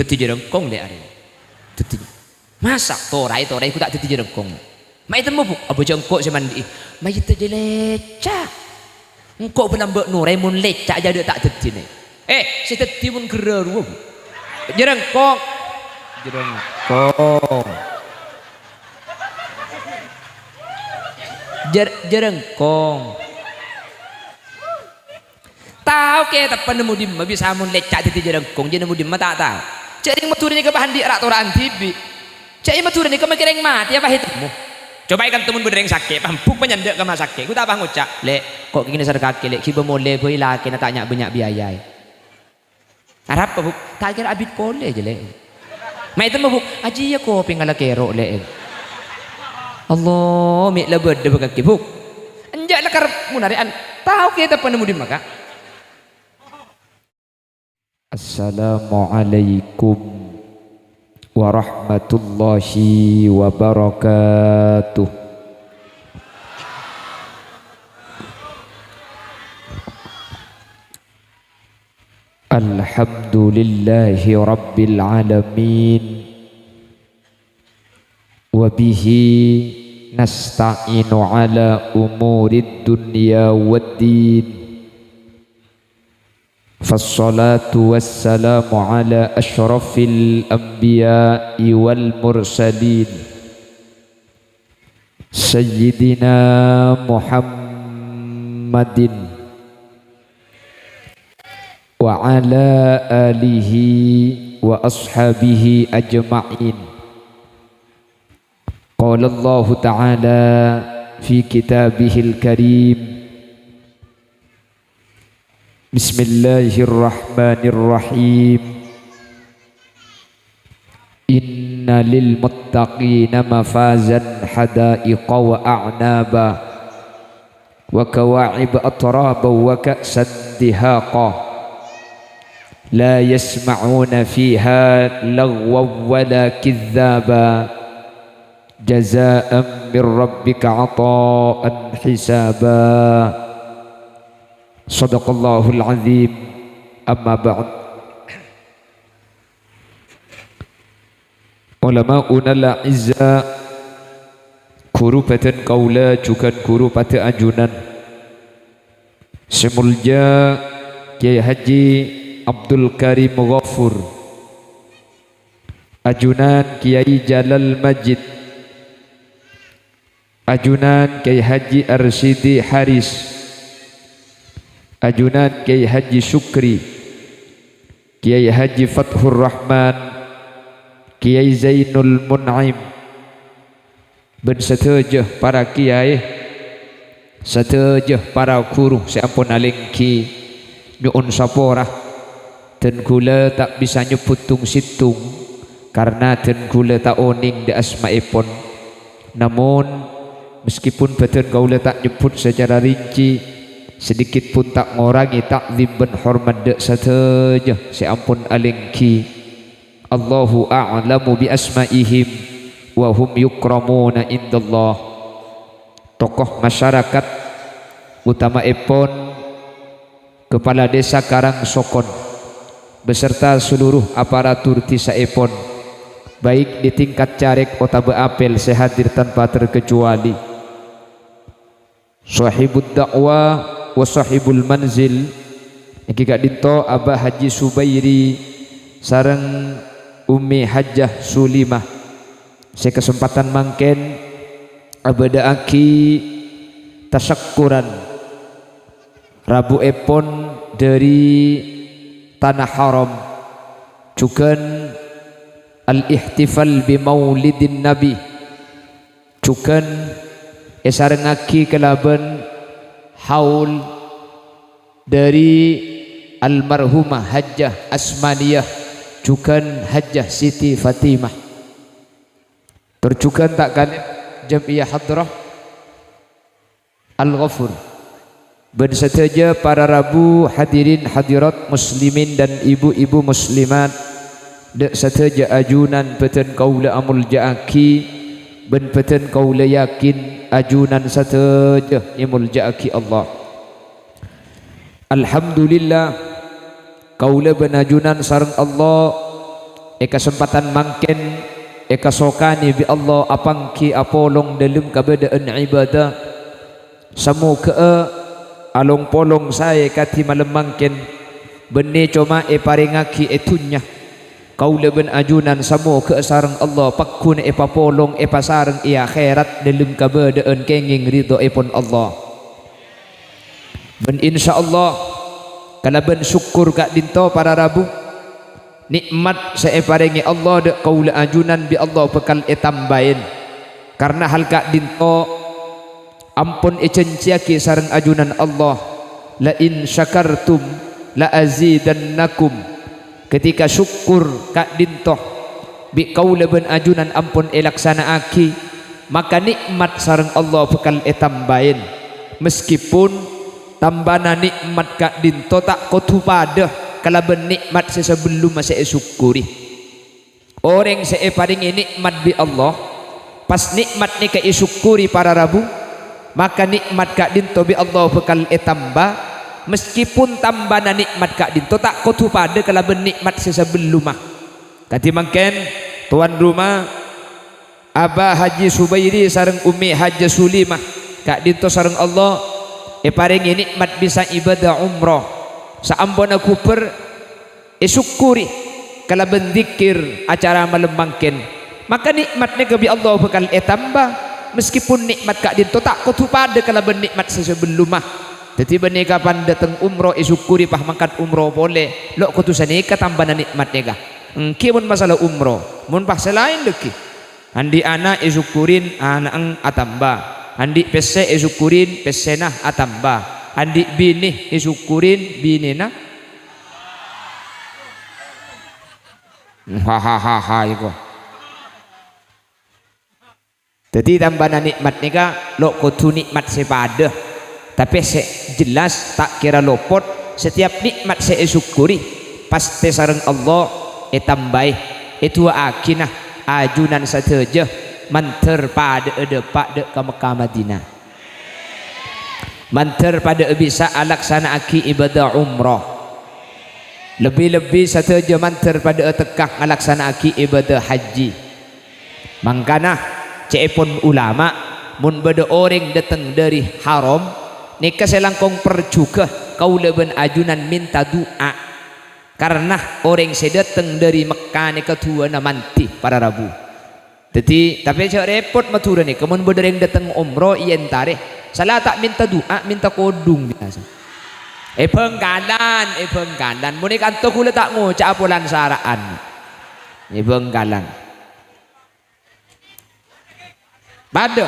Teti jerengkong le are. Teti. Masak torai ku tak teti jerengkong. Mai temu bu, abu jengkok si mandi. Mai teti lecak. Engkau pernah mbak nurai mun lecak jadi tak teti ni. Si teti mun gereru. Jerengkong. Jerengkong. Tahu ke tak pernah nemu dimma bisa mun lecak teti jerengkong jadi nemu dimma tak tahu. Jadi maturnya ke bahan di rak toraan tibi. Jadi maturnya ke makireng mati apa hitmu. Coba ikan temun berdeng sakit, pampuk penyandek ke mas sakit. Ku tak apa ngucap, lek kok gini sadar kaki lek kiba mole boy laki nak tanya banyak biaya. Arab apa buk? Tak kira abid kole je lek. Mai temu buk, aji ya kopi ngala kero lek. Allah, mik lebed de kaki buk. Anjak lekar munarian. Tahu kita penemu di maka. Assalamualaikum warahmatullahi wabarakatuh. Alhamdulillahi rabbil alamin. Wabihi nasta'inu ala umurid dunya waddin. فالصلاة والسلام على أشرف الأنبياء والمرسلين سيدنا محمد وعلى آله وأصحابه أجمعين. قال الله تعالى في كتابه الكريم بسم الله الرحمن الرحيم إن للمتقين مفازا حدائق وأعنابا وكواعب أترابا وكأسا دهاقا لا يسمعون فيها لغوا ولا كذابا جزاء من ربك عطاء حسابا. Sadaqallahul azim. Amma ba'd. Ulama'una la'izza kurupatan kaula cukan kurupata ajunan semulja Kiai Haji Abdul Karim Ghafur, ajunan Kiai Jalal Majid, ajunan Kiai Haji Arsidi Haris, ajunan Kiai Haji Syukri, Kiai Haji Fathur Rahman, Kiai Zainul Mun'im, ben setejah para kiai, setejah para guru seampun alingki nyuun saporah dan gula tak bisa nyebut tung situng karena dan gula tak oning di asma'ipun. Namun meskipun betul gula tak nyebut secara rinci, sedikit pun tak mengurangi takzim dan hormat dek saja seampun alingki. Allahu a'lamu bi asma'ihim wa hum yukramuna indallah. Tokoh masyarakat utama ipun Kepala Desa Karang Sokon beserta seluruh aparatur desa ipun baik di tingkat carik kota beapel sehadir tanpa terkecuali. Sahibud dakwah wa sahibul manzil iki gak dinto Abah Haji Subairi sareng Umi Hajjah Sulimah. Saya kesempatan mangken abadaaki tasakkuran Rabu epon dari Tanah Haram cukan al-ihtifal bi maulidin nabi cukan esarengaki kelaban haul dari almarhumah Hajjah Asmaniyah cukan Hajjah Siti Fatimah tercukan tak kalib Jam'iyah Hadrah Al-Ghafur ben saja para Rabu hadirin hadirat muslimin dan ibu-ibu muslimat dek saja ajunan peten kaula amul jaaki ben peten kaula yakin ajunan saja imul jaaki Allah. Alhamdulillah kaula benajunan sareng Allah kesempatan mangken sokani bi Allah apang ki apolong dalam kabadaan ibadah samu ke along polong saya kati malam mangken benne cuma paringaki etunya kau leben ajunan samu ke sarang Allah pakun papolong pasarang akhirat dalam kabadaan kenging ridho pun Allah ben insyaallah kalaban syukur kak dinto para rabu nikmat saya paringi Allah dek kaula ajunan bi Allah bekal tambahin karena hal kak dinto ampun cenciaki sareng ajunan Allah la in syakartum la azidannakum ketika syukur kak dinto bi kaula ben ajunan ampun laksanaaki maka nikmat sareng Allah bekal tambahin meskipun tambana nikmat kak dinto tak kotu pada kalau bernikmat sebelum masih syukuri orang saya paling nikmat bi Allah pas nikmat ni ka syukuri para rabu maka nikmat kak dinto bi Allah bekal tambah meskipun tambana nikmat kak dinto tak kotu pada kalau bernikmat sebelum mah kati mangken tuan rumah Abah Haji Subairi sareng Umi Haji Sulimah kak dinto sareng Allah paling nikmat bisa ibadah umrah saambon aku syukuri kalau benzikir acara malam mangken maka nikmatnya kebi Allah bakal tambah meskipun nikmat kak dinto tak kutu pada kalau bernikmat sebelum mah jadi benih kapan datang umroh syukuri pah mangkat umroh boleh lo kutu sanika tambah nikmatnya kah kimun masalah umroh mun pah selain deki andi anak syukurin anak atamba andi pese syukurin pesenah atamba andi bini syukurin binina hahaha itu jadi tambah nikmat nika lo kudu nikmat sepada tapi jelas tak kira lopot setiap nikmat saya syukuri pasti sareng Allah tambai itu akinah ajunan sateja manter pada depak de ke Mekah Madinah manter pada bisa alaksana aki ibadah umrah lebih-lebih sateja manter pada tekah alaksana aki ibadah haji mangkana cepon ulama mun beda orang datang dari haram nika selangkong perjuga kau leben ajunan minta doa karena orang sedatang dari Mekah nika tua namanti para rabu jadi tapi cak repot matura nih kemun beda yang datang umrah iyan tarikh salah tak minta doa minta kodung biasa penggalan muni kanto kula tak ngucap apulan saraan penggalan pada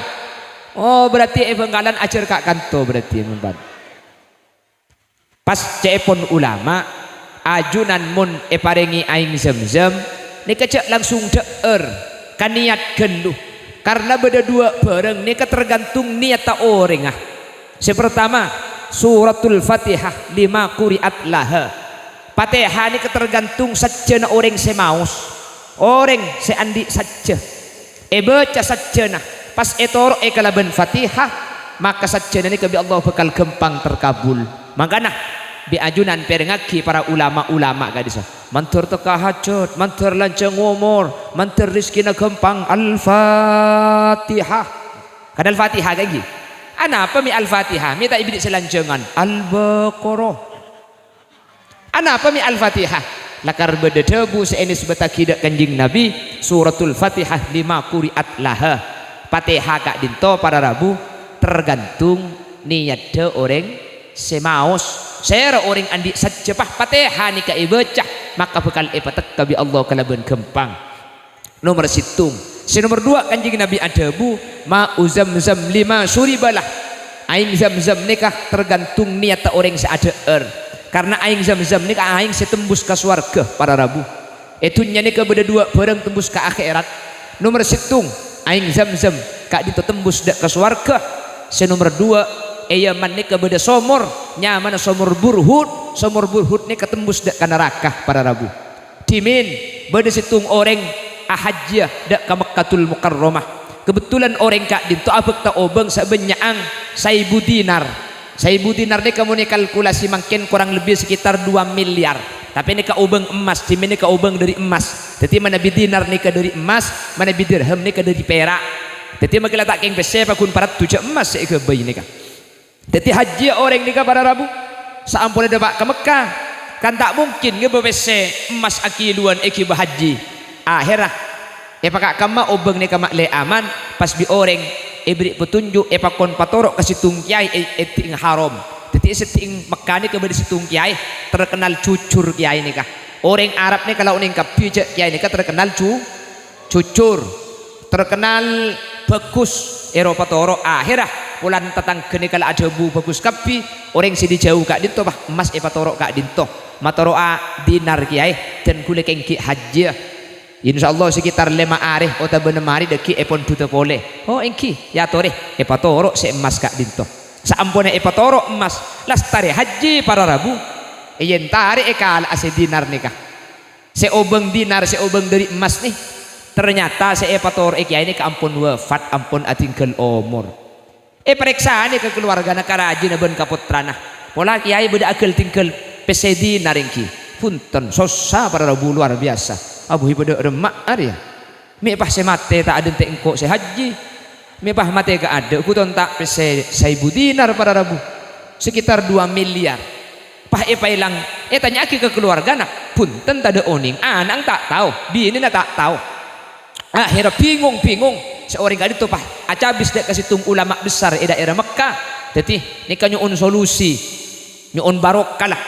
oh berarti penggalan ajar kak kanto berarti mempan pas cepon ulama ajunan mun paringi aing zamzam ni kecek langsung deer kan niat geluh karena beda dua bareng ni tergantung niat ta orang sepertama suratul Fatihah lima quriat laha Fatihah ni tergantung saja na orang semaus orang seandi saja baca saja nah pas etoro kalaban Fatihah maka saja ni kebi Allah bakal gempang terkabul makanya di ajunan perengaki para ulama-ulama gadis mantur teka hajat mantur lanceng umur mantur rizki na gempang al-Fatihah kan al-Fatihah kayak gini apa mi al-Fatihah mi tak ibrik selancengan al-Baqarah apa mi al-Fatihah lakar beda debu seenis betakidak kanjing Nabi suratul Fatihah lima quriat laha Fatihah kak dinto para rabu tergantung niat de orang semaus saya orang andi sacepah Fatihah ni ka ibaca maka bakal ipatek kabi Allah kalaban gempang nomor situng nomor dua kanjing Nabi adabu ma uzam-zam lima suribalah aing zam-zam nikah tergantung niat orang seadeer karena aing zam-zam nikah aing setembus ke swarga para rabu itunya nikah beda dua bareng tembus ke akhirat nomor situng aing zam-zam kak ditembus dak ke swarga nomor dua man nikah beda somor nyaman somor burhut nikah tembus dak ke neraka para rabu dimin beda situng orang ahajjah dak ke Mekkatul Mukarramah kebetulan orang kak dinto abek ta obeng sabenyaang 1000 dinar 1000 dinar ni kamu ni kalkulasi mungkin kurang lebih sekitar 2 miliar. Tapi ni ubeng emas, di mana ubeng dari emas. Jadi mana dinar ni dari emas, mana dirham ni dari perak. Jadi makin letak keng pese pakun parat 7 emas saya ke bayi ni. Jadi haji orang ni para Rabu, saampun ada pak ke Mekah, kan tak mungkin nge bese emas akiluan eki bahaji. Akhirah, pakak kama ubeng ni kama le aman, pas bi orang beri petunjuk pakon patorok ke situng kiai eting haram. Jadi siting Mekah ni ke beri situng kiai terkenal cucur kiai ni kah. Orang Arab ni kalau ningkap pijak kiai ni kah terkenal cucur, terkenal bagus Eropa toro. Akhirah pulan tatang kene kalau ada bu bagus kapi orang sini jauh kak dinto bah emas toro kak dinto matoro dinar kiai dan kule kengki haji. Insyaallah sekitar 5 hari atau benemari deki epon duta pole. Oh engki ya tore toro se emas kak dinto. Saampone toro emas lastare haji para Rabu. Yen tare ekal ase dinar nikah. Se obeng dinar se obeng dari emas nih. Ternyata se toro kiai ini ampun wafat ampun atingkel umur. Periksa nih ke keluarga nak karaji na ben kaputrana. Pola kiai beda akal tingkel pesedi naringki. Punten sosa para Rabu luar biasa. Abu ibadah remak area. Mi pah se mate tak ada te engko se haji. Mi pah mate ka ada ku ton tak pese 1000 dinar para Rabu. Sekitar 2 miliar. Pah ilang tanya ke keluarga nak. Punten tak ada oning. Anak tak tahu, bini na tak tahu. Akhirnya bingung seorang kali itu pah acabis dek kasih tung ulama besar daerah Mekah. Jadi ni kan nyuun solusi nyuun barokah lah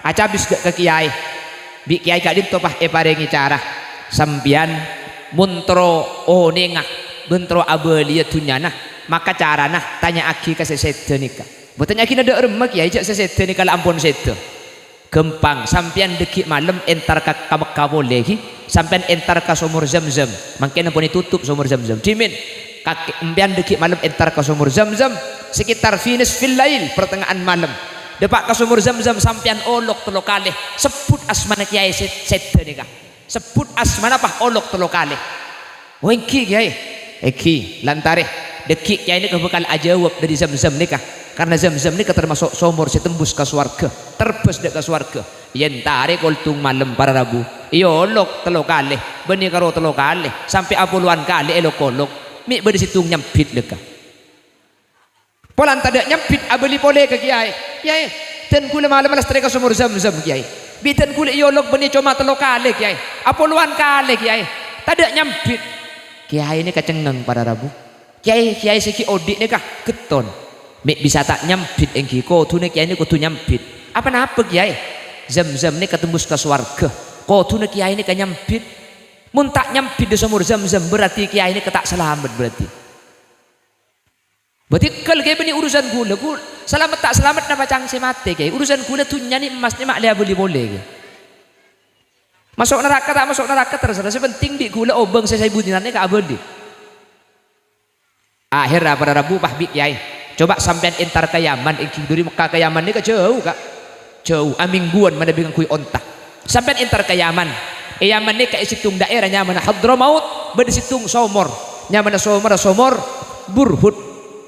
acabis dek ke kiai bi kiai kak dinto pah parengi cara sampian muntro onengah bentro abelia tunyana maka cara nah tanya aki ke sesede nikah bertanya aki ada remak kiai jak sesede nikah ampun sede gempang sampian dekik malam entar ka Mekah boleh sampai entar ke sumur Zam-Zam makin pun ditutup sumur Zam-Zam dimin kaki empian dekik malam entar ke sumur Zam-Zam sekitar finis fil lail pertengahan malam depak ke sumur Zam-Zam sampian olok telo kalih sebut asmana kiai sete nikah sebut asmana pah olok telo kalih wengki kiai eki lantare dekik kiai ini bakal ajawab dari Zam-Zam nikah karena Zam-Zam ini termasuk sumur setembus ke swarga terbes dek ke swarga yen tare koltung malam para Rabu iyo olok telo kalih beni karo telo kalih sampai apuluan kali elok olok mi beri situng nyempit leka polan tada nyempit abeli pole ke kiai dan kule malam las ke sumur Zam-Zam kiai bitan kule iyo olok beni cuma telo kalih kiai apuluan kali kiai tada nyempit kiai ini kacengeng para Rabu kiai seki odik ini kah keton mek bisa tak nyempit engki ko tune kiai ini kudu nyempit apa kiai Zam-Zam ini ketembus ke swarga ko tune kiai ini nyempit mun tak nyempit di sumur Zam-Zam berarti kiai ini ketak selamat berarti kalau kiai ini urusan gula selamat tak selamat napa cangse mate kiai urusan gula tunya ni emas ni mak dia boleh masuk neraka tak masuk neraka terserah sepenting di gula obeng 1000 dinar ni ka abadi akhirnya pada Rabu pah bi kiai coba sampean entar ke Yaman dari Mekah ke Yaman ni jauh kak jauh amingguan mana bingung kui ontak sampean entar ke Yaman Yaman ni kayak situng daerahnya mana Hadramaut beda situng somor nyamana somor burhut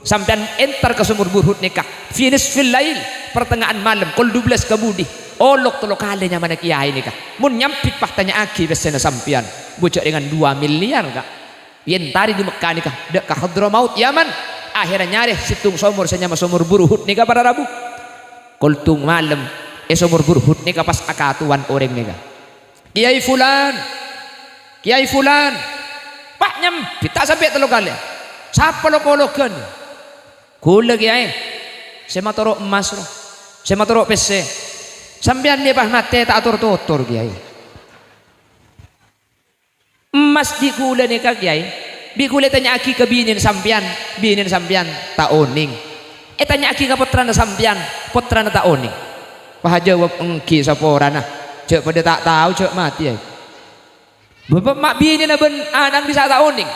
sampean entar ke sumur burhut nikah finis fil lail pertengahan malam kol 12 kebudi olok telo kali nyamana kiai nikah mun nyampit pah tanya aki besena sampean bocok dengan 2 miliar kak yen tari di Mekah nikah dek ke Hadramaut Yaman akhirnya nyari situng somor senyama somor burhut nikah pada Rabu koltung malam sumur burhut nikah pas akatuan orang nikah kiai fulan pak nyempit tak sampai telo kali siapa lokologan kula kiai sematoro emas roh sematoro pese sampean dia bah mate tak atur kiai emas di kula nikah kiai bi kula tanya aki ke binin sampean tak oning tanya aki ke putrana sampean putrana tak oning pah jawab engki saporana cek pada tak tahu cek mati bapak mak bini na ben anak bisa tak oning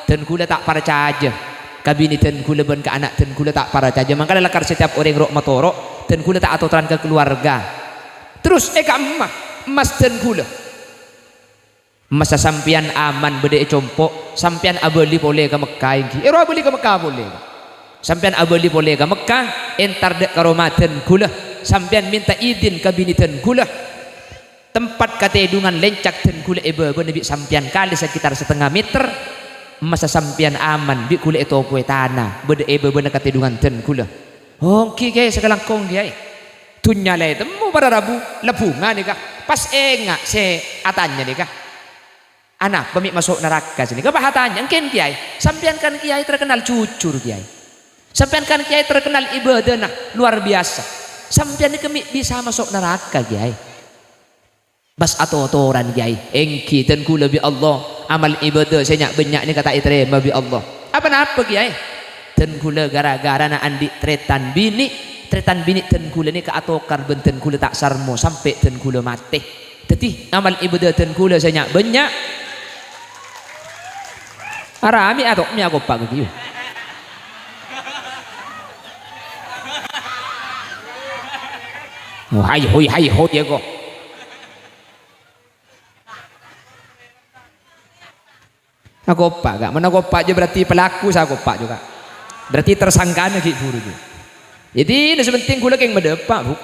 dan kula tak percaya kabini dan kula ben ke anak dan kula tak percaya makanya lakar setiap orang rok matoro dan kula tak aturan ke keluarga terus ka emas dan kula masa sampian aman bede compok sampian abeli boleh ke Mekah iki abeli ke Mekah boleh sampian abeli boleh ke Mekah entar dek karomaten kula sampean minta izin ke binitan kula tempat katedungan lencak ten kula ebe nabi sampean kali sekitar setengah meter masa sampean aman bi kula itu poe tanah bede ebe bener katedungan ten kula hongki kiai sekalangkong kiai tunya le temu pada rabu lepungan nikah pas enggak se atanya nikah anak pemik masuk neraka sini kebahatannya engken kiai sampean kan kiai terkenal jujur kiai sampean kan kiai terkenal ibadah luar biasa sampean ini bisa masuk neraka kiai bas atoran kiai engki dan kula bi Allah amal ibadah saya banyak ni kata iterima bi Allah apa kiai dan kula gara-gara na andi tretan bini dan kula ni ke atokar benten kula tak sarmo sampai dan kula mati jadi amal ibadah dan kula saya banyak arami atok mi aku pak gitu oh hai hoi ya kok aku opak gak mana opak aja berarti pelaku saya opak juga berarti tersangka lagi guru juga jadi ini sepenting kula yang mendepak bu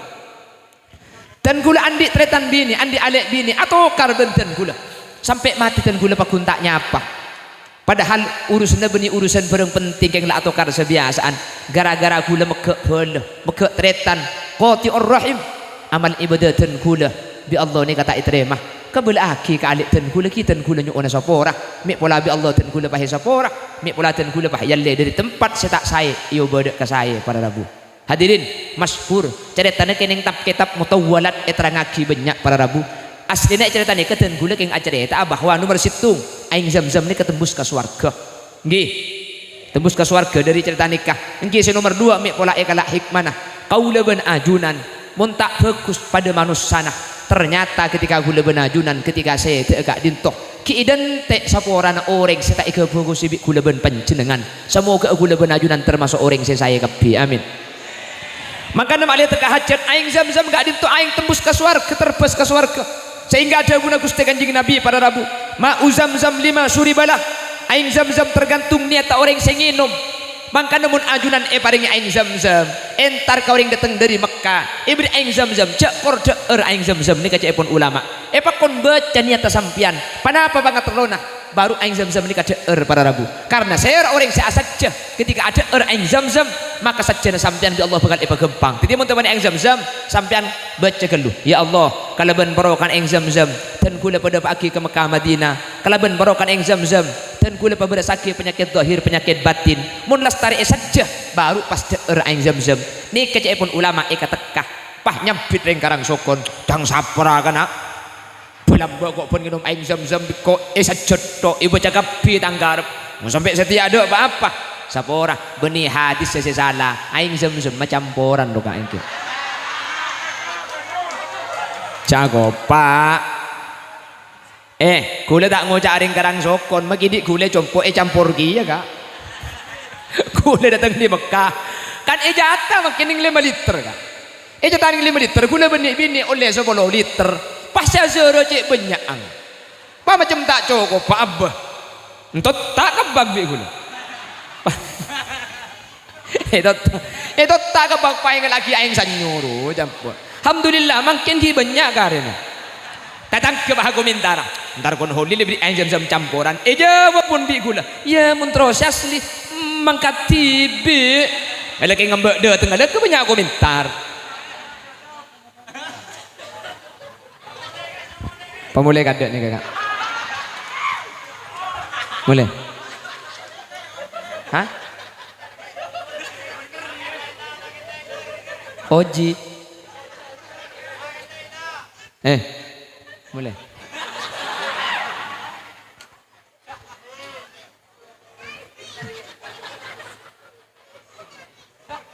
dan kula andi tretan bini andi alek bini atau karbenten kula sampai mati dan kula pakuntaknya apa padahal urusannya benih urusan barang penting yang lah atau kar sebiasaan gara-gara kula meke tretan qati rahim amal ibadah dan kula bi Allah ni kata iterema kabelah aki ka alik ten kula kita ten kula nyuona sapora mik pola bi Allah ten kula pahe sapora mik pola ten kula pahe yalle dari tempat saya tak saya iyo bodek ke saya para rabu hadirin masyhur ceritanya kening kitab mutawwalat eterangaki banyak para rabu aslinya ceritanya ke ten kula keng acarita bahwa nomor situng aing zam-zam ni ketembus ke swarga nggih tembus ke swarga dari cerita nikah nggih nomor 2 mik pola ekala hikmanah qaula ban ajunan mun tak fokus pada manusia ternyata ketika gula benajunan ketika saya tegak dintoh kiidan tek saporana orang saya tak ika fokus sibik gula ben panjenengan semoga gula benajunan termasuk orang saya kabi amin maka nama alih tegak hajat aing zam-zam gak dintoh aing tembus ke swarga terbes ke swarga sehingga ada guna Gusti Kanjeng Nabi pada Rabu ma uzam-zam 5 suribalah aing zam-zam tergantung niat orang saya nginum maka namun ajunan paring aing zam-zam entar kau yang datang dari Mekah ibri aing zam-zam cak korda aing zam-zam ni kaca pun ulama pakon baca niat sampian kenapa banget terlona baru aing zam-zam ni kaca para rabu karena saya orang saya saja ketika ada aing zam-zam maka saja sampian di Allah bakal gempang jadi teman-teman aing zam-zam sampian baca geluh ya Allah kalau ben barokan aing zam-zam dan kula pada pagi ke Mekah Madinah kalau ben barokan aing zam-zam dan kula pada sakit penyakit zahir penyakit batin mun lastari saja baru pas aing zam-zam ni kaca pun ulama tekah pah nyambit ring karang sokon dang sapra kana bulan kok pun minum aing zam-zam kok saja tok ibu cakap pi tanggarep mau sampai setia ada apa sapora benih hadis saya salah aing zam-zam macam poran do kain ki jago pak kula tak ngocak ring karang sokon magidi kula compo campur ki ya kak kula datang di Mekah kan jatah makin 5 liter kan jatah 5 liter kula benih oleh 10 liter pas zero cek banyak apa macam tak cukup pak abah entot tak kebag bi gula itu tak kebag paling lagi aing sanyuru campur alhamdulillah makin di banyak karena datang ke bah komentar ntar kon holi lebih aing jam campuran jawab pun bi gula ya mun terus asli mangkat tibi lagi ngambek de tengah ke banyak komentar pemulai kadek nih kakak mulai hah oji mulai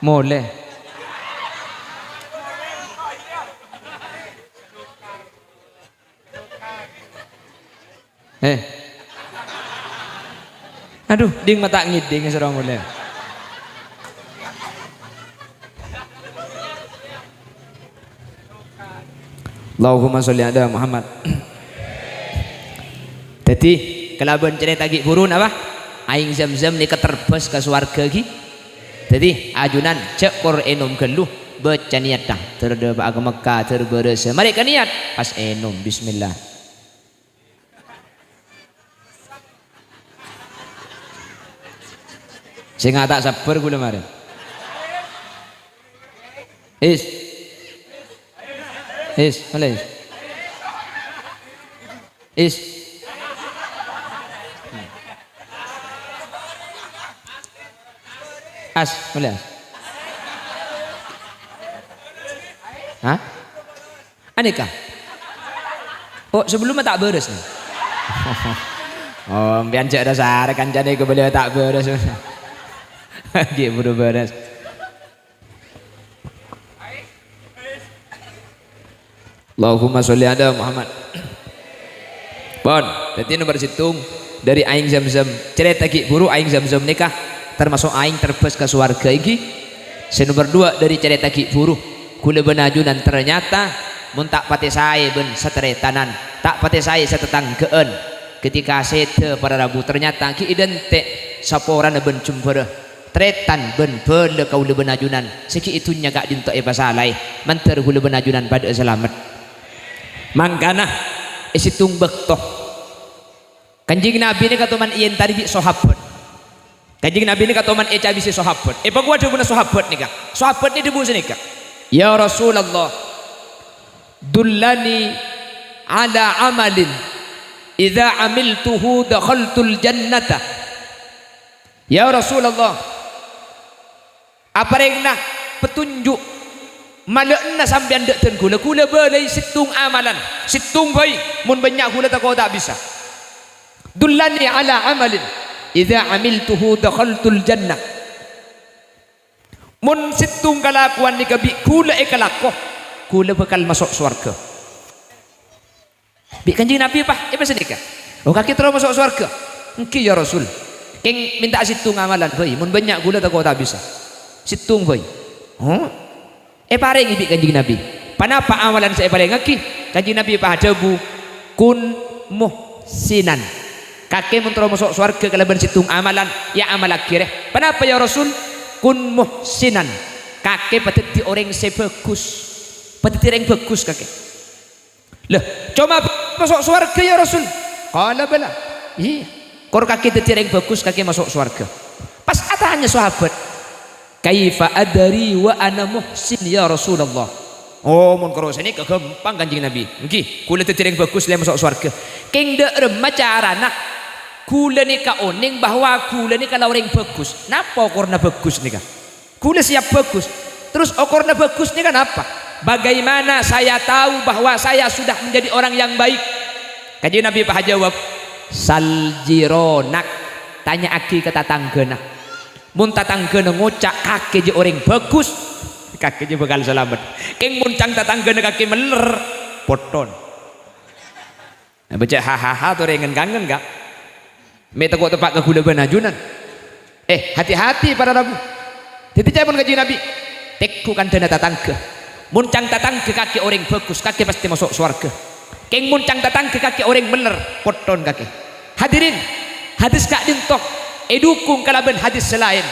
mulai aduh ding mata ngiding serang mulai Allahumma sholli ala Muhammad jadi kelaban cerita lagi gurun apa aing zam-zam ni keterbes ke swarga lagi Jadi ajunan cek kor enum geluh baca niat dah terdeba agama Mekah terberese mari ke niat pas enum bismillah sing tak sabar kula mari mulai mulai hah? Aneka? Oh sebelumnya tak beres nih. Oh biar cek dasar kancane ke beliau tak beres. Lagi baru beres. Allahumma sholli ala Muhammad. Bon, jadi nomor situng dari aing zam-zam cerita ki buru aing zam-zam nikah termasuk aing terbes ke surga iki. Nomor 2 dari cerita ki buru kula benajunan ternyata mun tak pati saya ben seteretanan tak pati saya setetanggeun ketika sete para rabu ternyata ki identik saporana ben cumpere tretan ben bele kaula benajunan seki itunya gak dintok pasalai manter kula benajunan pada selamat mangkana isitung bektoh kanjing nabi ni katoman ien tadi sahabat kanjing nabi ni katoman bisi sahabat pagua ada guna sahabat ni kak sahabat ni debu sini kak ya Rasulullah dullani ala amalin idza amiltuhu dakhaltul jannata ya Rasulullah apa regna petunjuk malekna sampean dekten kula beulai situng amalan situng baik mun banyak kula tak bisa dullani ala amalin idza amiltuhu dakhaltul jannah mun situng kalakuan ni kabi kula kalakoh kula bakal masuk surga bi kanjing nabi apa sedekah oh kaki terus masuk surga engki ya Rasul keng minta situng amalan bae mun banyak kula tak bisa situng bae paring bi kanjing nabi panapa amalan saya paring engki kanjing nabi pahadebu kun muhsinan kakek mun terus masuk surga kalaban situng amalan ya amal akhirah panapa ya Rasul kun muhsinan kakek pateti orang sebagus pateti orang bagus kakek lah coba masuk surga ya Rasul kala bala iya kor kakek teti orang bagus kakek masuk surga pas tanya sahabat kaifa adari wa ana muhsin ya Rasulullah oh mun karo sini kegampang kanjing nabi nggih kula teti orang bagus le masuk surga keng de remacarana kula ni ka oning bahwa kula ni kalau orang bagus napa korna bagus nih kan kula siap bagus terus okorna bagus nih kan apa bagaimana saya tahu bahwa saya sudah menjadi orang yang baik kanjeng nabi pak jawab saljironak tanya aki ke tatanggena mun tatanggena ngocak kaki je orang bagus kaki je bakal selamat keng muncang tatanggena kaki meler poton baca hahaha tuh rengen kangen gak meta kok tepak ke gula benajunan hati-hati para rabu jadi jangan kaji nabi tekkukan dana tatangga muncang tatangga kaki orang bagus kaki pasti masuk surga keng muncang tatangga kaki orang meler poton kaki hadirin hadis kak dintok dukung kalaban hadis selain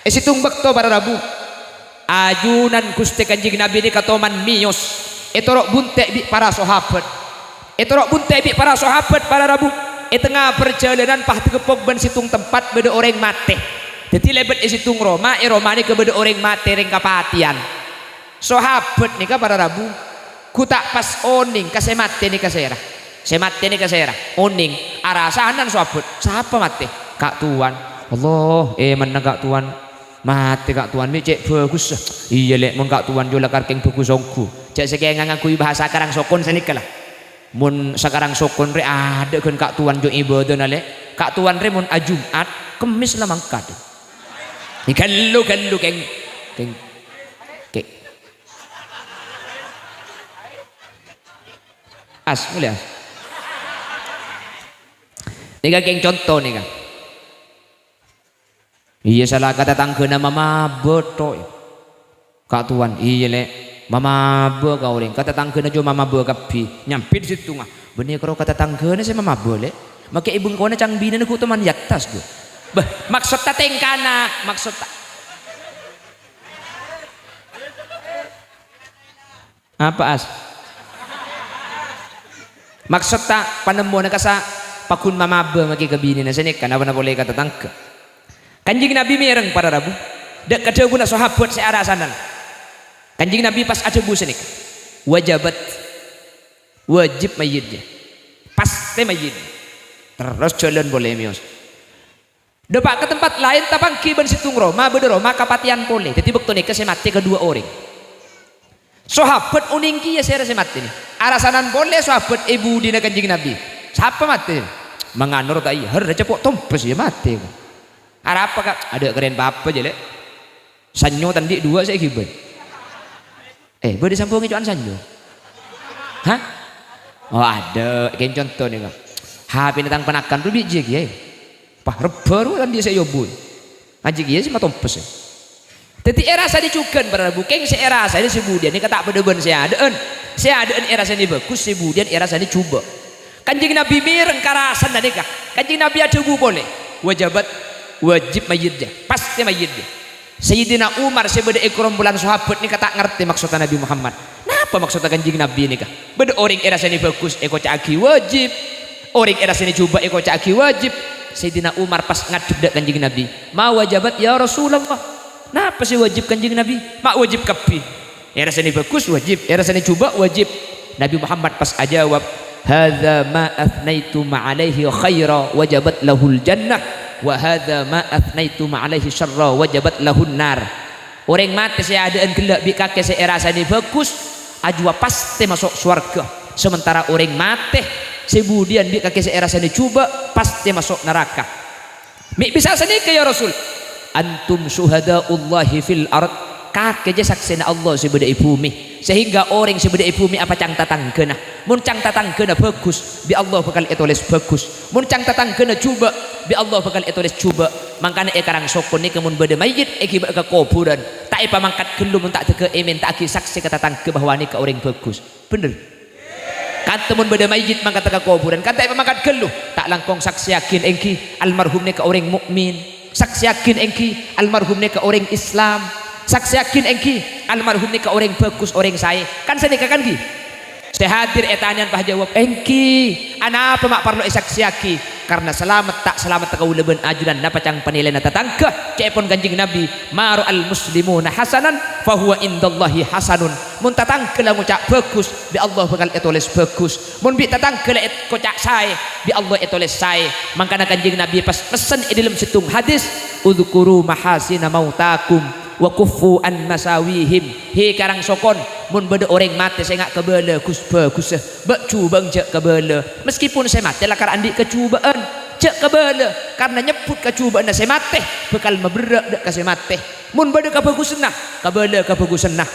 situng bekto para rabu ajunan gusti kanjing nabi ini katoman mios etorok buntek bi para sahabat etorok buntek bi para sahabat para rabu tengah perjalanan pah tegepok ben situng tempat beda orang mate jadi lebet situng Roma Roma ini ke beda orang mate ring kapatian sahabat nih para rabu ku tak pas oning kasih mate nih kasera semate nih kasera oning arasanan sahabat siapa mate kak tuan Allah mana kak tuan mate kak tuan ini cek bagus iya lek mun kak tuan jola karkeng bagus songku cek sekian ngangkui bahasa karang sokon sanikalah mun sekarang sokon re ada kan kak tuan jo ibadah nale kak tuan re mun ajumat kemis lah mangkat ikallu keng mulai nih keng contoh nih kan iya salah kata tanggena mama beto kak tuan iya lek mama be kau ring kata tanggena jo mama be kapi nyampir situ ngah benih kalau kata tanggena saya mama boleh maka ibu kau na cang bina ku teman yaktas go bah maksud ta tengkana maksud ta Apa as? Maksud tak panemuan kasa pakun mamabe maki kebini na sini kan apa boleh kata tangke. Kanjing Nabi mereng para rabu. Dek kada guna sahabat searah sanan. Kanjing Nabi pas ada bu sini. Wajabat wajib mayitnya. Pasti mayit. Terus jalan boleh mios. Depak ke tempat lain tapang kiban situng Roma bedero maka patian boleh. Jadi waktu nikah saya mati kedua orang. Sahabat uningki ya saya mati ni. Arasanan boleh sahabat ibu dina kanjing Nabi. Siapa mati? Menganur tak iya. Har cepok tompes ya mati. Arah apa kak? Ada keren apa je lek. Sanyo tadi dua saya kiban. Boleh sambungi cuan sanyo. Hah? Oh ada. Kain contoh ni kak. HP tentang penakan tu biji ya. Pah baru kan dia saya yobun. Aji ya sih matompes. Jadi era saya dicukan pada bukeng saya era saya sebudian ni kata berdeban saya adaan era saya ni bagus sebudian era saya ni coba. Kanjeng Nabi mireng karasan tadi kak. Kanjeng Nabi ada bu boleh. Wajib mayitnya. Pasti mayitnya. Sayyidina Umar sebeda bulan sahabat ni kata ngerti maksudnya Nabi Muhammad. Napa maksudnya kanjeng Nabi ni kak? Beda orang era saya ni bagus caki wajib. Orang era saya ni coba caki wajib. Sayyidina Umar pas ngadep dak kanjeng Nabi. Ma wajabat ya Rasulullah. Napa sih wajib kanjeng Nabi? Mak wajib kapi. Era saya ni bagus wajib. Era saya ni coba wajib. Nabi Muhammad pas ajawab. Hadza ma athnaitu ma'alaihi khaira wajabat lahul jannah. Wa hadza ma athnaitu ma'alaihi syarra wajabat lahun nar. Orang mati saya adaan gelak bi kakek saya rasa ni bagus ajwa pasti masuk surga. Sementara orang mati sebudian bi kakek saya rasa ni coba pasti masuk neraka. Mi bisa sini ke ya Rasul. Antum syuhadaullahi fil ard. Kakek je saksina Allah sebeda bumi. Sehingga orang sebeda bumi apa cang tatanggena. Mun cang tatanggena bagus bi Allah bakal etulis bagus. Mun cang tatanggena coba bi Allah bakal etulis coba. Mangkana karang sokon ni kemun beda mayit akibat ke kuburan. Tak ipa mangkat gelu mun tak teke emen tak aki saksi kata tangke bahwa ni ke orang bagus. Bener. Kata mun beda mayit mangkat ke kuburan. Kata ipa mangkat gelu tak langkong saksi yakin engki almarhum ni ke orang mukmin. Saksi yakin engki almarhum ni ke orang Islam. Saksi yakin engki almarhum ni ke orang bagus orang saya. Kan saya nikah kan ki. Saya hadir etanian pah jawab engki. Anapa mak perlu saksi yakin? Karena selamat tak selamat kau leben ajudan dapat yang penilaian tatangkah cepon kanjeng Nabi maru al muslimuna hasanan fahuwa indallahi hasanun. Mun tatangkah lah ngucap bagus bi Allah bakal etulis bagus. Mun bi tatangkah lah kocak saya bi Allah etulis saya. Mangkana kanjeng Nabi pas pesan di dalam situng hadis udzkuru mahasina mautakum wa kuffu an masawihim. He karang sokon mun beda orang mati saya ngak kebele Gus bagus bak cubang cek kebele meskipun saya mati lah karena andik kecubaan cek kebele karena nyebut kecubaan saya mati bekal meberak dak kasih mati mun beda kabagusan nah kebele kabagusan nah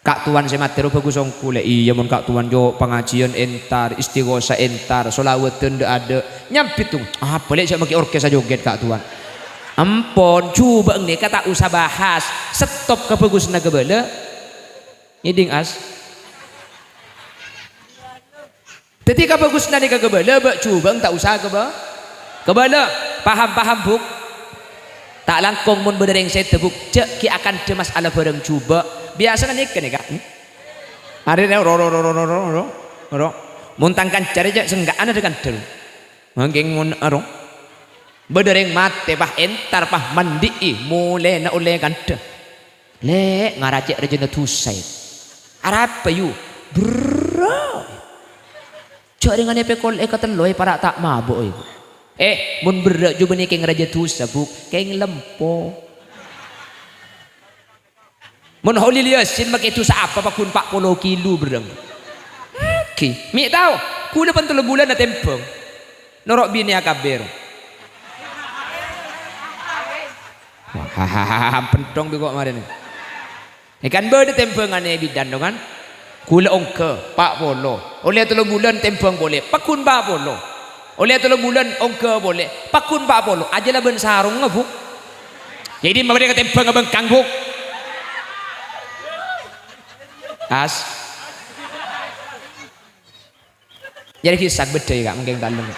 kak tuan saya mati ro bagus ongkule iya mun kak tuan jo pengajian entar istighosa entar sholawatan dak ada nyampit tuh boleh saya pakai orkes joget kak tuan. Ampun coba ini kata usah bahas stop kebagusan kebele ngiding as jadi kebagusan ni kebele bak coba tak usah kebele paham buk tak langkong mun berdereng saya tebuk cek ki akan demas ala bareng coba biasa kan ikan ya kak hari ni ro muntangkan cari je senggak ana dengan del mangking mun aro berdereng mate pah entar pah mandi mulai na oleh kanta le ngaracek rejena tusai arapa yu bro cak dengan epekol ekatan loy para tak mabuk mun berak juga ni keng raja tusa buk keng lempo mun holi liasin make tusa apa pakun 40 kilo bereng mi tahu kula pan 3 bulan na tempong norok bini akabir pentong bi kok kemarin ikan berde tempengan bidan dong kan kula ongke 40 oleh 3 bulan tempeng boleh pakun 40 oleh 3 bulan ongke boleh pakun 40 aja lah ben sarung ngebuk jadi mereka tempeng ngebengkang buk as jadi kisah beda ya kak mungkin talung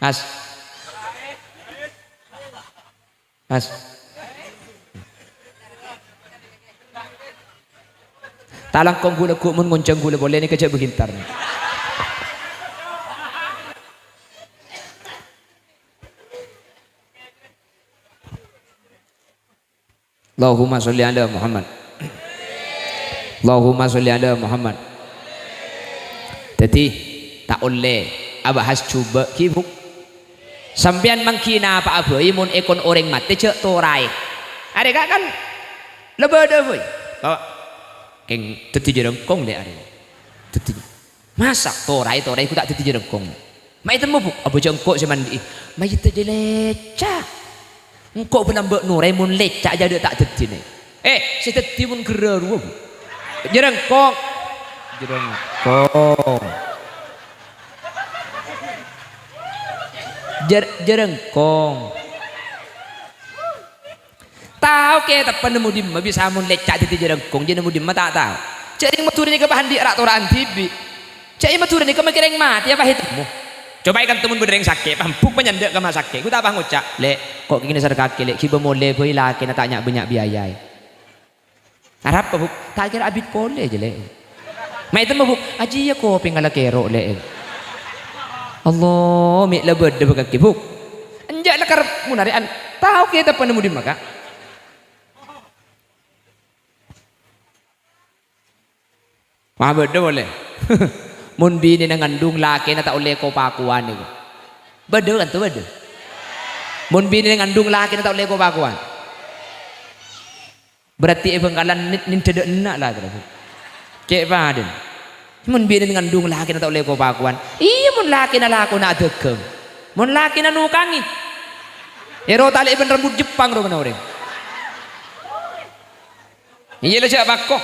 as talang kong gula ku mun ngonceng gula boleh ni kecek begintar ni. Allahumma sholli ala Muhammad. Allahumma sholli ala Muhammad. Jadi tak oleh abahas cuba kibuk sampean mangkina apa imun ekon orang mati cek torai ada kan lebada boy keng teti jerengkong le ada teti masak torai ku tak teti jerengkong mai temu buk abu jengkok si mandi mai teti leca engkau penambak nurai mun leca aja tak teti ni si teti mun gerar jerengkong jerengkong tahu ke tak pernah mudim bisa mun lecak titi jerengkong jadi mudim tak tahu cek yang maturin ke bahan di rak toraan tibi cek yang maturin ke makireng mati apa hitmu coba ikan temun bereng sakit pampuk penyandek ke mas sakit ku tak apa ngucak lek kok gini sar kaki lek kiba mole boy laki nak tanya banyak biaya harap apa buk tak kira abit pole je lek mai temu buk aji ya ko pingala kero lek Allah mi lebed de kaki buk anjak lekar munarian tahu kita pernah mudim maka mah beda boleh mun bini ngandung laki na tak oleh ko pakuan itu beda kan tu beda mun bini ngandung laki na tak oleh ko pakuan berarti bengkalan nin tidak enak lah cek paden mun bini ngandung laki na tak oleh ko pakuan iya mun laki na laku na degem mun laki na nukangi ero tali ben rambut Jepang ro orang iya lah cak bakoh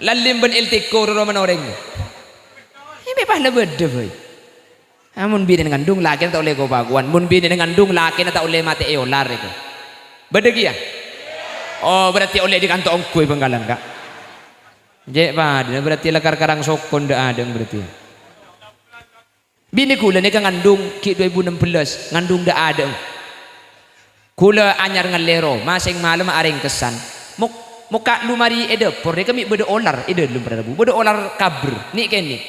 lalim ben iltiko ro orang ini pah lebede boy amun bini ngandung laki na tak oleh ko pakuan mun bini ngandung laki na tak oleh mati eolar itu beda kia oh berarti oleh di kantong kue bengkalan kak jek paden berarti lekar karang sokon dak adeng berarti bini kula ni ngandung ki 2016 ngandung dak adeng kula anyar ngalero masing malam areng kesan muka lumari ede por kami beda olar ede lum pada bu beda olar kabr ni kene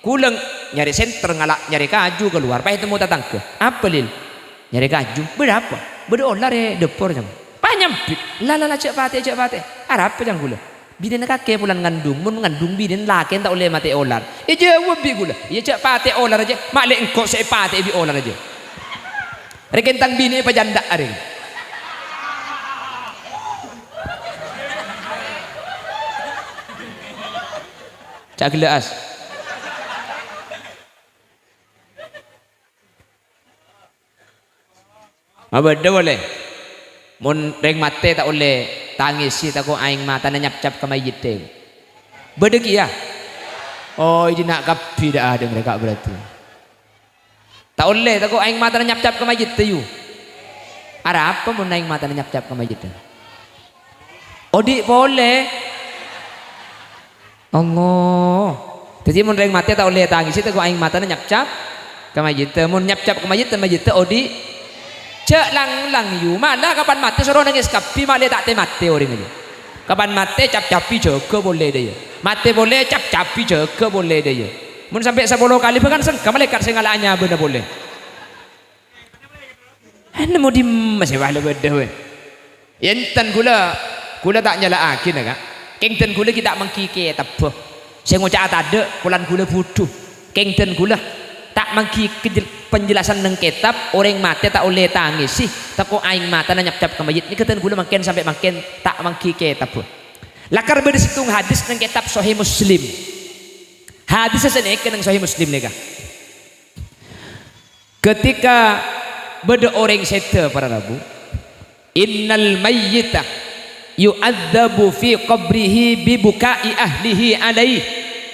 kula nyari senter ngalak nyari kaju keluar pa itu mau datang ke apa lil nyari kaju berapa beda olar ede por jam panyampit la cek pate arap jang kula biden kake pulan ngandung mun ngandung biden laki tak oleh mati olar jawab bi gula ya cak pate olar aja mak lek engkau se pate bi olar aja rekentang bini apa janda areng cak gelas abada boleh mun reng mate tak oleh tangisi tak ko aing mata na nyap-cap ka mayit te bedegi ya oh ini nak kapi dah ada mereka berarti tak oleh tak ko aing mata na nyap-cap ka mayit te yu ada apa mun aing mata na nyap-cap ka mayit te odi boleh Allah jadi mun reng mate tak oleh tangisi tak ko aing mata na nyap-cap ka mayit te mun nyap-cap ka mayit te odi cek lang yu mana kapan mati suruh nangis kapi malah tak mati orang ini kapan mati cap-capi jaga boleh dia mati boleh cap-capi jaga boleh dia mun sampai 10 kali bahkan sengka malaikat sengalanya benar boleh nemu di masih wah lebih dah enten gula tak nyala akin kan kengten gula kita mengkike tabuh saya ngucap tak ada kulan gula butuh kengten gula tak mangki penjelasan nang kitab orang mati tak oleh tangis sih tak ko aing mata na nyap-cap ke mayit ni keten gula makin sampai makin tak mangki kitab lakar beda situng hadis nang kitab Sahih Muslim hadis sesenek nang Sahih Muslim ni ketika beda orang sete para rabu innal mayyita yu'adzabu fi qabrihi bi bukai ahlihi alaih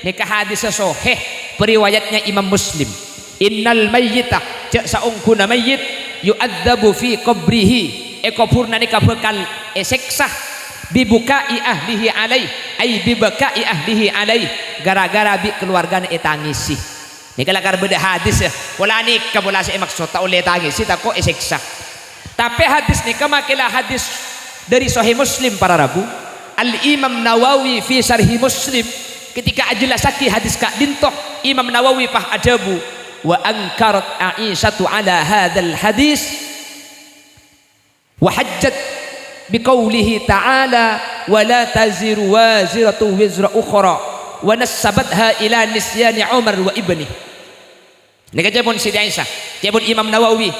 ni hadis sahih periwayatnya Imam Muslim innal mayyita cak saungkuna mayyit yu'adzabu fi qabrihi kubur nanika bekal seksa bibukai ahlihi alai ai bibukai ahlihi alai gara-gara bi keluargana tangisi ni kala kar beda hadis ya wala ni kabula sa maksud ta oleh tangisi ta ko seksa tapi hadis ni kamakilah hadis dari Sahih Muslim para rabu Al-Imam Nawawi fi Syarhi Muslim ketika ajelasaki hadis Kak Dintoh, Imam Nawawi pah adabu wa ankarat Aisyatu ala hadzal hadis wa hajjat biqaulihi ta'ala wa la taziru waziratu wizra ukhra wa nassabatha ila nisyani Umar wa ibni. Ini kan jabun Siti Aisyah, jabun Imam Nawawi,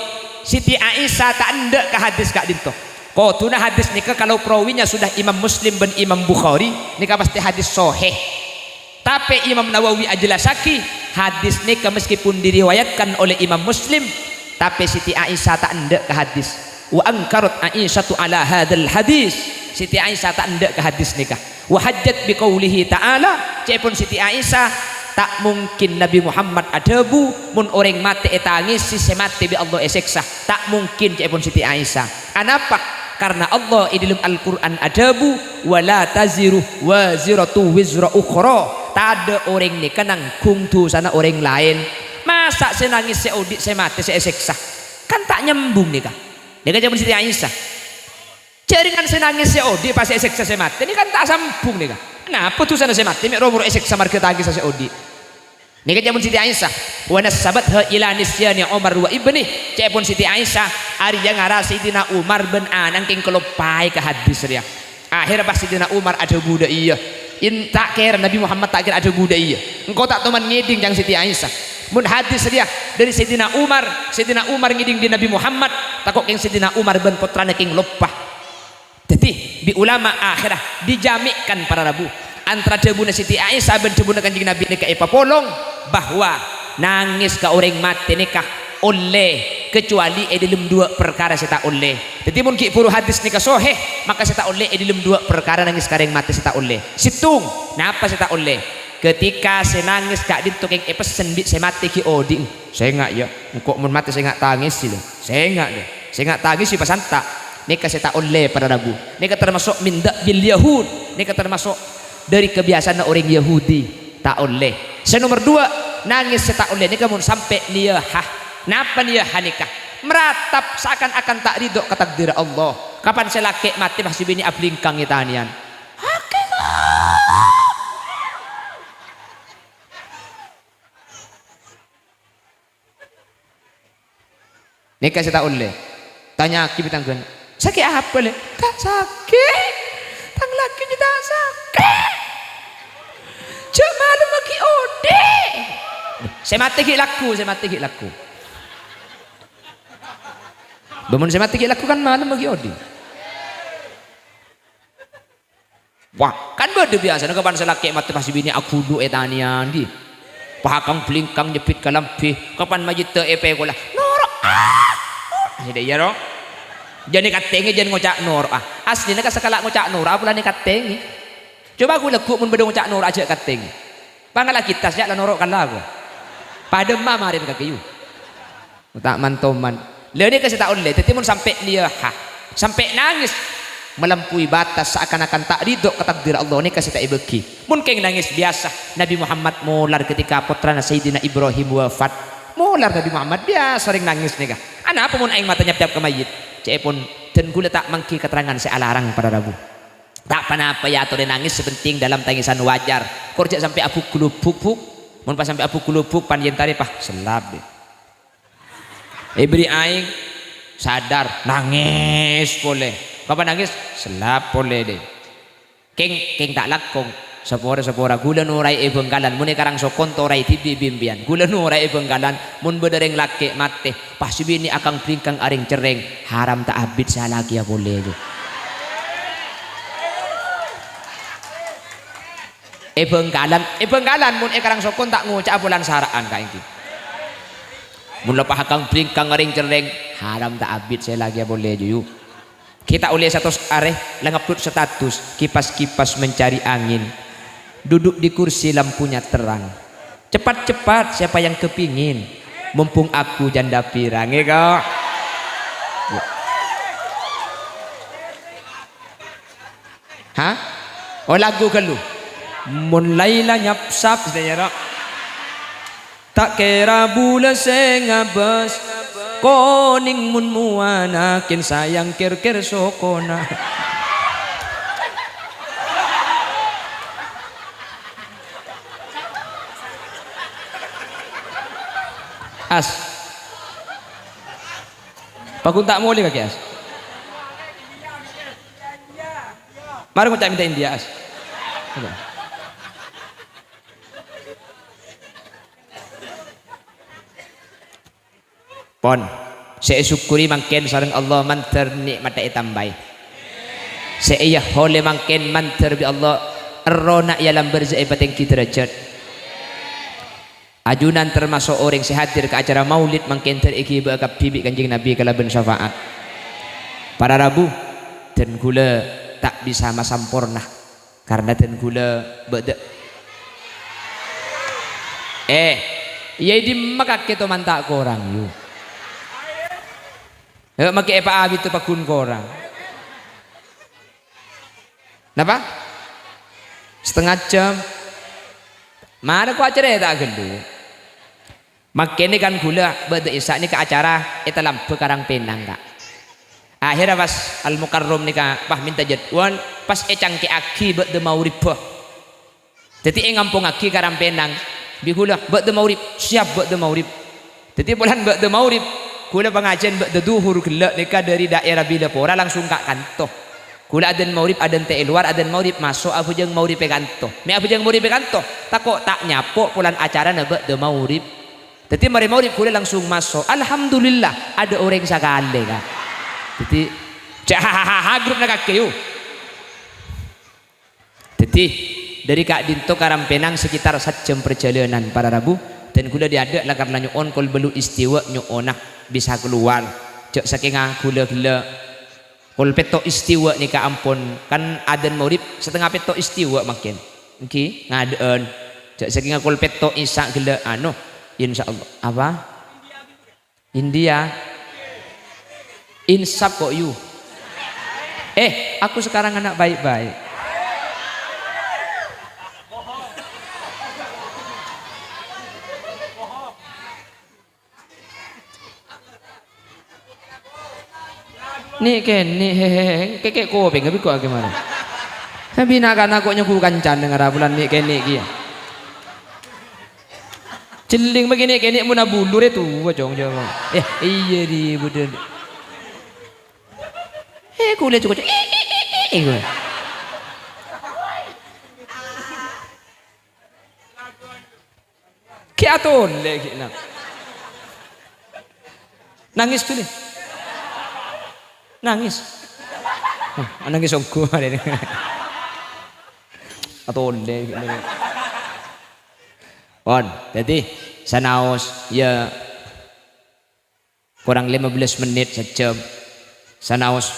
Siti Aisyah tak ndak ke hadis Kak Dintoh. Kau tuna hadis nikah kalau perawinya sudah Imam Muslim dan Imam Bukhari nikah pasti hadis sahih. Tapi Imam Nawawi ajelasaki hadis nikah meskipun diriwayatkan oleh Imam Muslim, tapi Siti Aisyah tak ndak ke hadis. Wa ankarat Aisyatu ala hadzal hadis. Siti Aisyah tak ndak ke hadis nikah. Wa hajjat biqaulihi ta'ala, cepun Siti Aisyah tak mungkin Nabi Muhammad adabu mun orang mati etangis si semati bi Allah eseksa. Tak mungkin cepun Siti Aisyah. Kenapa? Karena Allah di dalam Al-Quran adabu wala taziru waziratu wizra ukhra. Tak ada orang ni nanggung sana orang lain. Masa saya nangis saya audit saya mati saya seksa, kan tak nyambung nih kak. Dia kan Siti Aisyah jaringan saya nangis saya audit pas saya seksa saya mati ini kan tak sambung nih kak. Kenapa tuh sana saya mati mek romor seksa marga tangis saya audit. Ini kan Siti Aisyah wa nasabatha ila nisyani Umar wa ibni. Cepun Siti Aisyah ari yang ngara Sidina Umar ben anang king kelopai ke hadis dia. Akhir pas Sidina Umar ada budak iya. In tak kira Nabi Muhammad tak kira ada budak iya. Engkau tak teman ngiding yang Siti Aisyah. Mun hadis dia dari Sidina Umar ngiding di Nabi Muhammad takok king Sidina Umar ben putrane king lopah. Jadi di ulama akhirah dijamikkan para rabu antara debuna Siti Aisyah ben debuna Kanjeng Nabi nikah epapolong bahwa nangis ke orang mati nikah oleh kecuali dalam dua perkara saya tak oleh. Jadi mungkin puru hadis nikah soheh maka saya tak oleh dalam dua perkara nangis ke orang mati saya tak oleh. Situng, kenapa saya tak oleh? Ketika saya nangis kak dinto keng pesen bit saya mati ki oding. Saya enggak ya, kok mun mati saya enggak tangis sih. Saya enggak deh. Saya enggak tangis sih pasan tak. Nikah saya tak oleh pada rabu. Nikah termasuk minda bil Yahud. Nikah termasuk dari kebiasaan orang Yahudi tak oleh. Saya nomor dua nangis saya tak oleh nikah mun sampai niyahah. Napa niyahah nikah? Meratap seakan-akan tak ridho ke takdir Allah. Kapan saya laki mati masih bini ablingkang itanian. Nikah saya tak oleh. Tanya aki bitang kan. Sakit apa le? Tak sakit. Tang laki kita sakit. Cak malu lagi ode. Saya mati ki laku. Bangun saya mati ki laku kan malu lagi ode. Wah, kan beda biasa. Kapan saya laki mati masih bini aku du etanian di. Pahakang pelingkang jepit kalampi. Kapan majid te epe kola. Norok. Jadi ya roh. Jadi katengi jangan ngocak nur asli nak sekala ngocak nur apalah ni katengi. Coba aku lekuk mun bedong ngocak nur aja katengi. Pangala kita sejak lah norok kala aku. Pada mamarin kaki you. Tak mantoman. Leuni kasih tak oleh. Tetapi mun sampai dia sampai nangis melampaui batas seakan-akan tak ridho ke takdir Allah ni kasih tak ibeki. Mun keng nangis biasa Nabi Muhammad molar ketika putrana Sayyidina Ibrahim wafat. Molar Nabi Muhammad biasa sering nangis nih kah. Ana apa mun aing mata nyap-nyap ke mayit. Cepun dan gula tak mangki keterangan saya alarang pada rabu. Tak apa ya atau nangis sepenting dalam tangisan wajar. Korja sampai abu kulupuk, mun pas sampai abu kulupuk panjen tadi pah selab deh. Ibri aing sadar nangis boleh. Kapan nangis selap boleh deh. Keng tak lakong. Sepora gula nurai benggalan mun karang sokon torai tibi bimbian gula nurai benggalan mun bedereng laki mate pas bini akang pringkang aring cereng haram tak abid saya lagi ya boleh tu benggalan mun karang sokon tak ngucap bulan saraan kain ki mun lepah akang pringkang aring cereng haram tak abid saya lagi ya boleh ju kita oleh satu areh langaput status kipas-kipas mencari angin. Duduk di kursi lampunya terang. Cepat-cepat siapa yang kepingin mumpung aku janda pirang ya kok. Hah? Oh lagu ke lu? Mun laila nyapsap sebenarnya. Tak kira bula sengabas koning mun muanakin sayang kir-kir sokona. As. Pakun tak boleh kaki as. Mari aku tak minta India as. Pon, saya syukuri mangken sareng Allah mantar nikmat tambah. Saya hole mangken mantar bi Allah erona ya lamber zai patengki derajat. Ajunan termasuk orang sehadir ke acara maulid mangken teriki bakap bibi kanjeng Nabi kalaban syafaat. Para Rabu dan gula tak bisa masampurna karena dan gula beda. Ya di makak kita mantak korang yu. Makai apa abi tu pakun korang. Napa? Setengah jam. Mana ku acara tak gelu. Makin kan gula beda isak ni ke acara eta lampu Karang Penang kak. Akhirnya pas Al Mukarrom ni kak bah minta jadwal pas cangki aki beda maurib. Jadi ngampung aki Karang Penang. Bihula beda maurib siap beda maurib. Jadi bulan beda maurib kula pengajian beda duhur gela nika dari daerah Bidapora langsung kak kanto. Kula adan maurib adan te luar adan maurib masuk aku jeng maurib kanto. Me aku jeng maurib kanto. Takok tak nyapo pulan acara na beda maurib. Jadi mari maurib kula langsung masuk. Alhamdulillah ada orang sakale kak. Jadi hahaha grup nak kayu. Jadi dari Kak Dinto Karang Penang sekitar 1 jam perjalanan para Rabu dan gula diada lah karena nyon kol belu istiwa nyonak bisa keluar cek saking gula-gula kol peto istiwa nih ka ampun kan adan maurib setengah peto istiwa makin okay ngadean cek saking kol peto isa gula anu insyaallah apa India insap kok you aku sekarang anak baik-baik. Nih ken nih hehehe kek kopi nggak bisa gimana? Tapi nak aku nyoku kancan dengan bulan nih ken nih kia. Celing begini ken nih muna bulur itu wajong jong. Iya di budel. Kuliah cukup. Gue. Kiaton lagi nak. Nangis tuh nih. Nangis nangis aku hari ini atau oleh on jadi sanaos ya kurang 15 menit sejam sanaos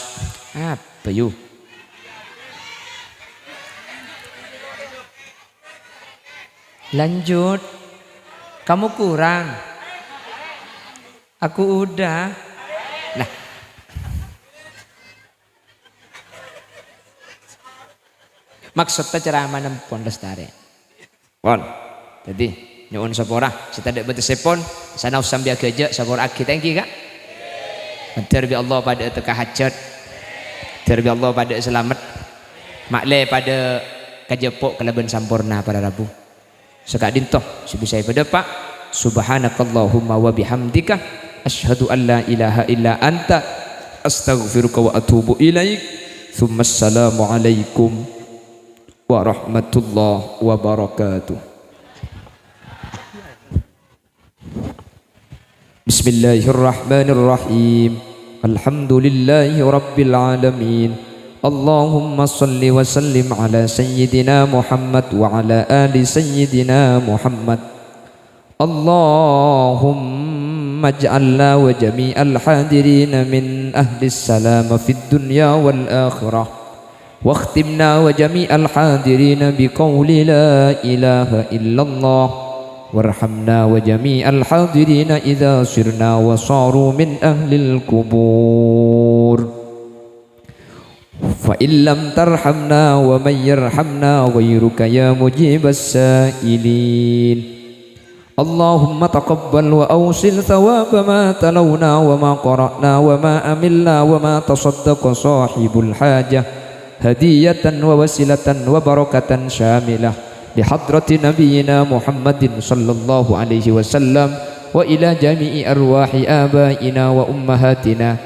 apa yuk lanjut kamu kurang aku udah nah maksudnya ceramah nempon lestari. Pon. Jadi nyuun sapora, kita tidak betul sepon, sana usam biar kerja sapora aki thank you kak. Terbi Allah pada teka hajat, terbi Allah pada selamat, makle pada kajepok kelaban sampurna pada Rabu. Sekak dintoh, sebisa pada pak. Subhanakallahumma wa bihamdika, asyhadu an la ilaha illa anta, astaghfiruka wa atubu ilaik. Thumma assalamu alaikum warahmatullahi wabarakatuh. Bismillahirrahmanirrahim. Alhamdulillahi rabbil alamin. Allahumma salli wa sallim ala sayyidina Muhammad wa ala ali sayyidina Muhammad. Allahumma ij'alna wa jami'al hadirin min ahli salam fid dunya wal akhirah. واختمنا وجميع الحاضرين بقول لا إله إلا الله وارحمنا وجميع الحاضرين إذا صرنا وصاروا من أهل القبور فإن لم ترحمنا ومن يرحمنا غيرك يا مجيب السائلين اللهم تقبل وأوصل ثواب ما تلونا وما قرأنا وما أملنا وما تصدق صاحب الحاجة هدية ووسيلة وبركة شاملة لحضرة نبينا محمد صلى الله عليه وسلم وإلى جميع أرواح آبائنا وأمهاتنا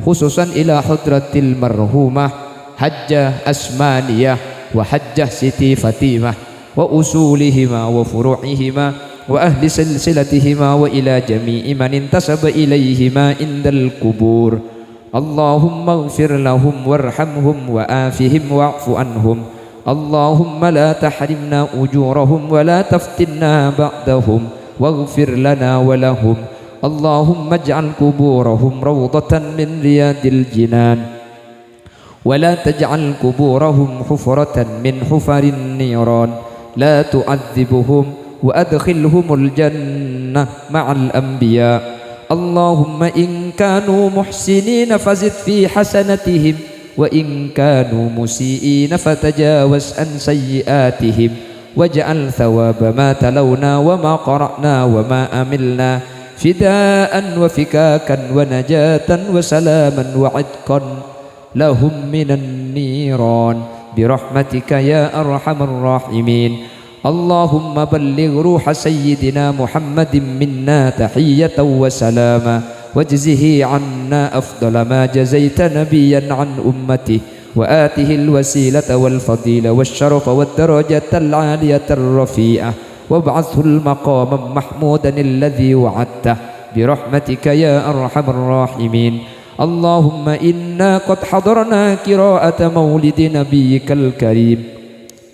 خصوصا إلى حضرة المرحومة حجة أسمانية وحجة سيتي فاطمة وأصولهما وفروعهما وأهل سلسلتهما وإلى جميع من انتسب إليهما عند القبور. اللهم اغفر لهم وارحمهم وآفهم واعف عنهم. اللهم لا تحرمنا أجورهم ولا تفتنا بعدهم واغفر لنا ولهم. اللهم اجعل قبورهم روضة من رياض الجنان ولا تجعل قبورهم حفرة من حفر النيران. لا تعذبهم وأدخلهم الجنة مع الأنبياء. اللهم إن كانوا محسنين فزد في حسنتهم وإن كانوا مسيئين فتجاوز عن سيئاتهم واجعل ثواب ما تلونا وما قرأنا وما أملنا فداء وفكاكا ونجاة وسلاما وعتقا لهم من النيران برحمتك يا أرحم الراحمين. اللهم بلغ روح سيدنا محمد منا تحية وسلاما واجزه عنا أفضل ما جزيت نبيا عن أمته وآته الوسيلة والفضيلة والشرف والدرجة العالية الرفيعة وابعثه المقام محمودا الذي وعدته برحمتك يا أرحم الراحمين. اللهم إنا قد حضرنا قراءة مولد نبيك الكريم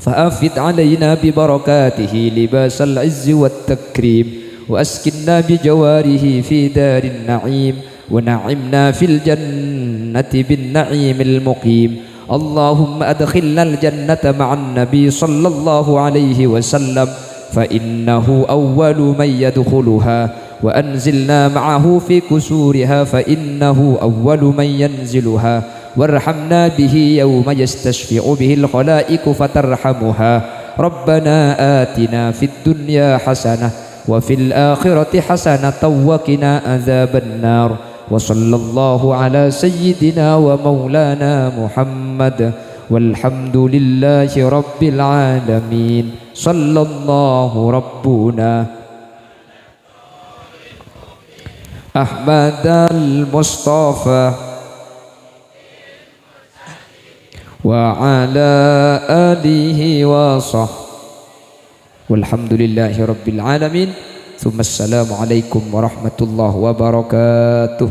فأفد علينا ببركاته لباس العز والتكريم وأسكننا بجواره في دار النعيم ونعمنا في الجنة بالنعيم المقيم. اللهم أدخلنا الجنة مع النبي صلى الله عليه وسلم فإنه أول من يدخلها وأنزلنا معه في كسورها فإنه أول من ينزلها وارحمنا به يوم يستشفع به الخلائق فترحمها. ربنا آتنا في الدنيا حسنة وفي الآخرة حسنة وقنا عذاب النار. وصلى الله على سيدنا ومولانا محمد والحمد لله رب العالمين. صلى الله ربنا أحمد المصطفى وعلى آله وصحبه والحمد لله رب العالمين. ثم السلام عليكم ورحمة الله وبركاته.